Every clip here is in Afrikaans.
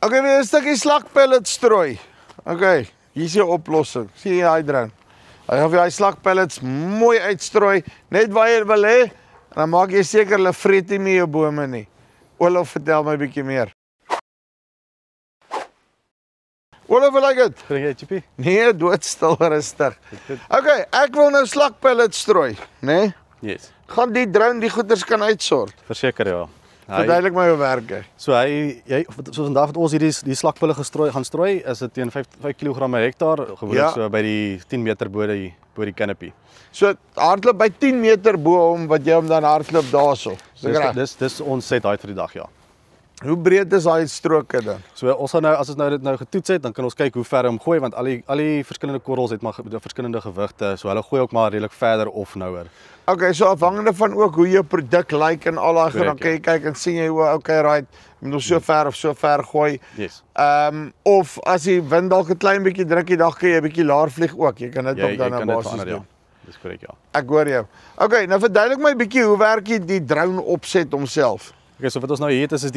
Okay, weer 'n stukkie slagpellet strooi. Okay, hier is jou oplossing. Sien jy hy drone? Hy gaan vir jou slagpellets mooi uitstrooi, net waar jy wil hê, en dan maak jy seker hulle vreet nie meer jou bome nie. Olof, vertel my 'n bietjie meer. Olof, hoe lyk dit? Kry jy chippy? Nee, doodstil rustig. Okay, ek wil nou slagpellets strooi, né? Yes. Gaan die drone die goeders kan uitsort. Verseker ja. Verduidelik my hoe werk hy. So so vandag wat ons hierdie die slagpulle gaan strooi, is dit teen 5 kg per hektaar, gewoonlik so by die 10 meter bo die canopy. So hardloop by 10 meter bo hom wat jy hom dan hardloop daarso. Dis ons set uit vir die dag, ja. Hoe breed is daai stroke dan? So ons gaan nou as ons dit nou getoets het, dan kan ons kyk hoe ver hom gooi, want al die verskillende korrels het maar verskillende gewigte, so hulle gooi ook maar redelik verder of nouer. Okay, so afhangende van ook hoe jou produk lyk en al daai dan kan jy kyk en sien jy hoe okay, right, moet ons so ver of so ver gooi. Yes. Of as die wind dalk 'n klein bietjie druk, dan kan jy 'n bietjie laer vlieg ook. Jy kan dit ook dan na basis doen. Ja. Dis korrek, ja. Ek hoor jou. Okay, nou verduidelik my 'n bietjie hoe werk die drone opset homself. Okay, so wat ons nou hier het is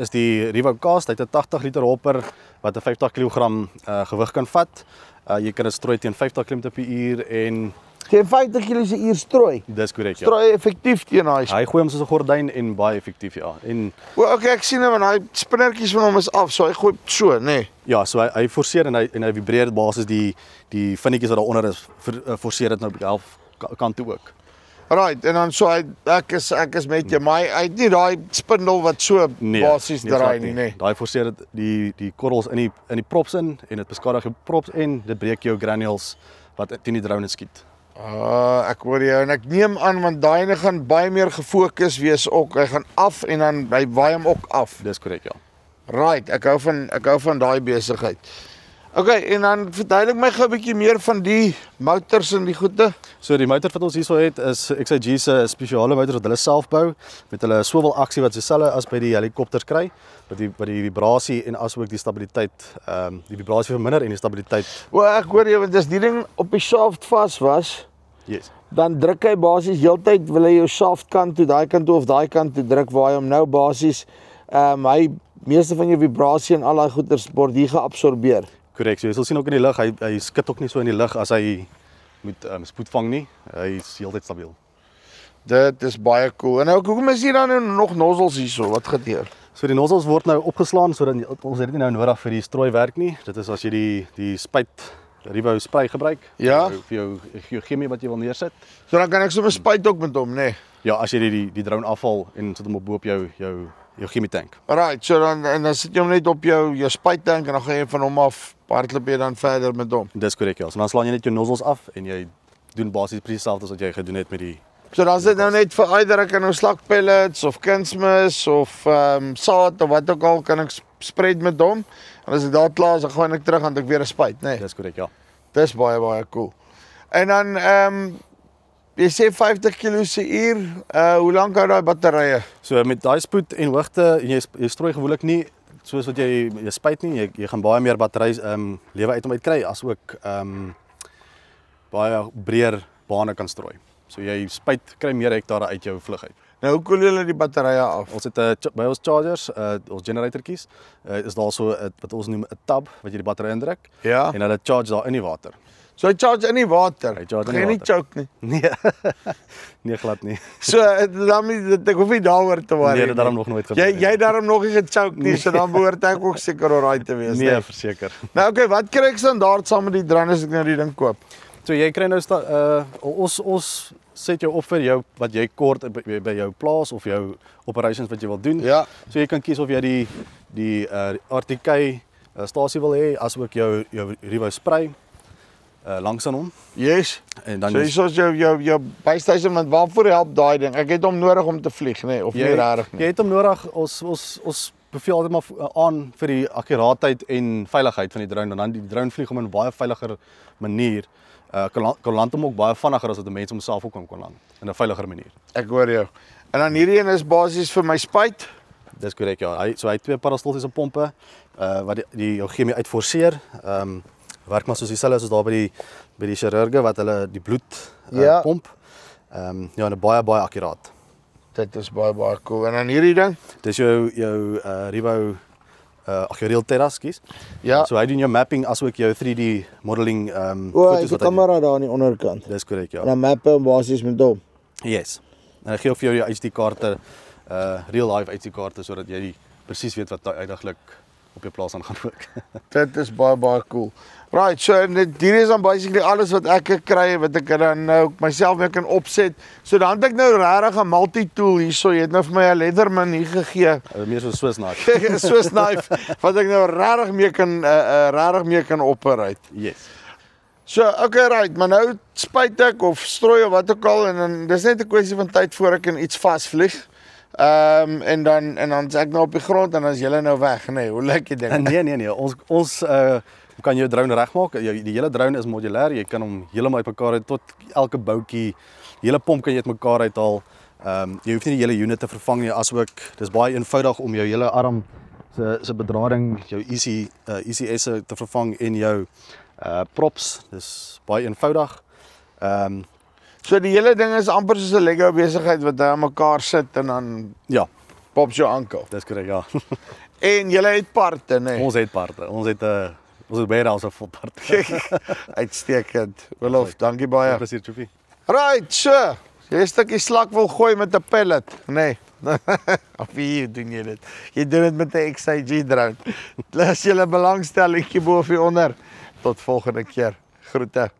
die Rivo Cast. Hy het 'n 80 liter hopper wat 'n 50 kg gewig kan vat. Jy kan dit strooi teen 50 km/h en teen 50 km/h strooi. Dis korrek, ja. Strooi effektief teen daai. Hy gooi hom soos 'n gordyn en baie effektief, ja. En okay, ek sien nou want daai spinnertjies van hom is af, so hy gooi so, nê. Nee. Ja, so hy forceer en hy vibreer basis die vinnetjies wat daaronder is, forceer dit nou op die half kant toe ook. Right, en dan so ek is met jou, maar hy het nie daai spindel wat so basies draai nie, nê. Daai forceer dit die korrels in die props in en dit beskadig jou props en dit breek jou granules wat teen die drone skiet. Ek hoor jou en ek neem aan want daai ene gaan baie meer gefokus wees ook. Hy gaan af en dan hy waai hom ook af. Dis korrek, ja. Right, ek hou van daai besigheid. Okay, en dan verduidelik my gou 'n bietjie meer van die motors en die goede. So die motor wat ons hierso het is XIG se spesiale motor wat hulle self bou met hulle swivel aksie wat dieselfde as by die helikopters kry, wat die vibrasie en asook die stabiliteit die vibrasie verminder en die stabiliteit. Ek hoor jy want as die ding op die shaft vas was, yes, dan druk hy basies heeltyd wil hy jou shaft kant toe, daai kant toe of daai kant toe druk waar hy hom nou basies hy meeste van jou vibrasie en al daai goeders word hier geabsorbeer. Korrek, so jy sal sien ook in die lug, hy skit ook nie so in die lug as hy moet spoed vang nie. Hy is heeltyd stabiel. Dit is baie cool. En nou hoekom is hier dan nog nozzels hierso? Wat gebeur? So die nozzels word nou opgeslaan sodat ons het dit nie nou nodig vir die strooiwerk nie. Dit is as jy die spuit Rivo spray gebruik vir jou chemie wat jy wil neersit. So dan kan ek sommer spuit ook met hom, nê? Ja, as jy die drone afval en sit hom op bo op jou chemie tank. Alright, so dan sit jy hom net op jou spuittank en dan gaan jy van hom af hardloop jy dan verder met hom. Dis korrek, ja. So dan slaan jy net jou nozzels af en jy doen basies presies dieselfde as wat jy gedoen het met die. So dan is dit nou net vir either ek kan nou slagpellets of kunsmis of saad of wat ook al kan ek spread met hom. En as ek daar klaar is, dan gaan ek terug en ek weer 'n spuit, nê? Dis korrek, ja. Dis baie cool. En dan jy sê 50 km/h, hoe lank hou daai batterye? So met daai spoed en hoogte, jy strooi gewoonlik nie soos wat jy spuit nie, jy gaan baie meer battery lewe uit hom uitkry as ook baie breër bane kan strooi. So jy spuit kry meer hektare uit jou vlug uit. Nou hoe koel julle die batterye af? Ons het by ons chargers, ons generatortjies, is daar so wat ons noem 'n tab wat jy die battery indruk. Ja. En hulle charge daar in die water. So hy charge in die water. Hy charge in die water. Nie choke nie. Nee. Nee glad nie. So dan ek hoef nie daaroor te worry. Nee, dit daarom nog nooit gebeur. Jy daarom nog nie gechoke nie, so dan behoort ek ook seker alright te wees, nee. Nee, verseker. Nou okay, wat kry ek standaard saam met die drone as ek nou die ding koop? So jy kry nou ons set jou op vir jou wat jy kort by jou plaas of jou operations wat jy wil doen. Ja. So jy kan kies of jy die RTK stasie wil hê as ook jou Rivo spray langs aan hom. Yes. En dan so is jou base station met waarvoor help daai ding? Ek het hom nodig om te vlieg, nê, of nie regtig nie. Jy het hom nodig. Ons beveel altyd maar aan vir die akkuraatheid en veiligheid van die drone en dan die drone vlieg hom in 'n baie veiliger manier. Kan land hom ook baie vinniger as wat 'n mens homself ook kan land in 'n veiliger manier. Ek hoor jou. En dan hierdie een is basies vir my spuit. Dis korrek, ja. Hy het twee parastoltiese pompe wat jou chemie uitforceer. Werk maar soos dieselfde as daar by die chirurge wat hulle die bloed pomp. Ja, en baie akkuraat. Dit is baie cool. En dan hierdie ding? Dis jou Rivo Real Terra, skus. Ja. So hy doen jou mapping asook jou 3D modeling O, hy foto's het 'n wat hy doen. kamera daar aan die onderkant. Dis korrek, ja. En dan mappe hom basies met hom. Yes. En hy gee vir jou jou HD-kaarte, real life HD-kaarte sodat jy presies weet wat uiteindelik op jou plaas aangaan ook. Dit is baie cool. Right, so hier is dan basically alles wat ek kry wat ek dan nou myself mee kan opset. So dan het ek nou regtig 'n multi-tool hierso. Jy het nou vir my 'n Leatherman hier gegee. Meer so Swiss knife. 'n Swiss knife wat ek nou regtig mee kan operate. Yes. So, okay, right, maar nou spuit ek of strooi of wat ook al en dan dis net 'n kwessie van tyd voor ek in iets vasvlieg. En dan is ek nou op die grond en dan is julle nou weg, nee, hoe lyk die ding? Nee, ons kan jou drone regmaak. Die hele drone is modulêr. Jy kan hom heeltemal uitmekaar uit tot elke boutjie, die hele pomp kan jy uitmekaar uithaal. Jy hoef nie die hele unit te vervang nie, asook dis baie eenvoudig om jou hele arm se bedrading, jou ECS te vervang en jou props. Dis baie eenvoudig. So die hele ding is amper soos 'n Lego besigheid wat hy aan mekaar sit en dan Ja, pops jou ankel. dis korrek, ja. En julle het parte, nee. Ons het parte. Ons het baie daarso vol parte. Uitstekend. Willof, dankie baie. Plesier, Choofie. Right, so. Jy 'n stukkie slak wil gooi met 'n pellet, nee. Of wie doen jy dit? Jy doen dit met 'n XIG drone. As jy 'n belangstelling bo of onder. Tot volgende keer. Groete.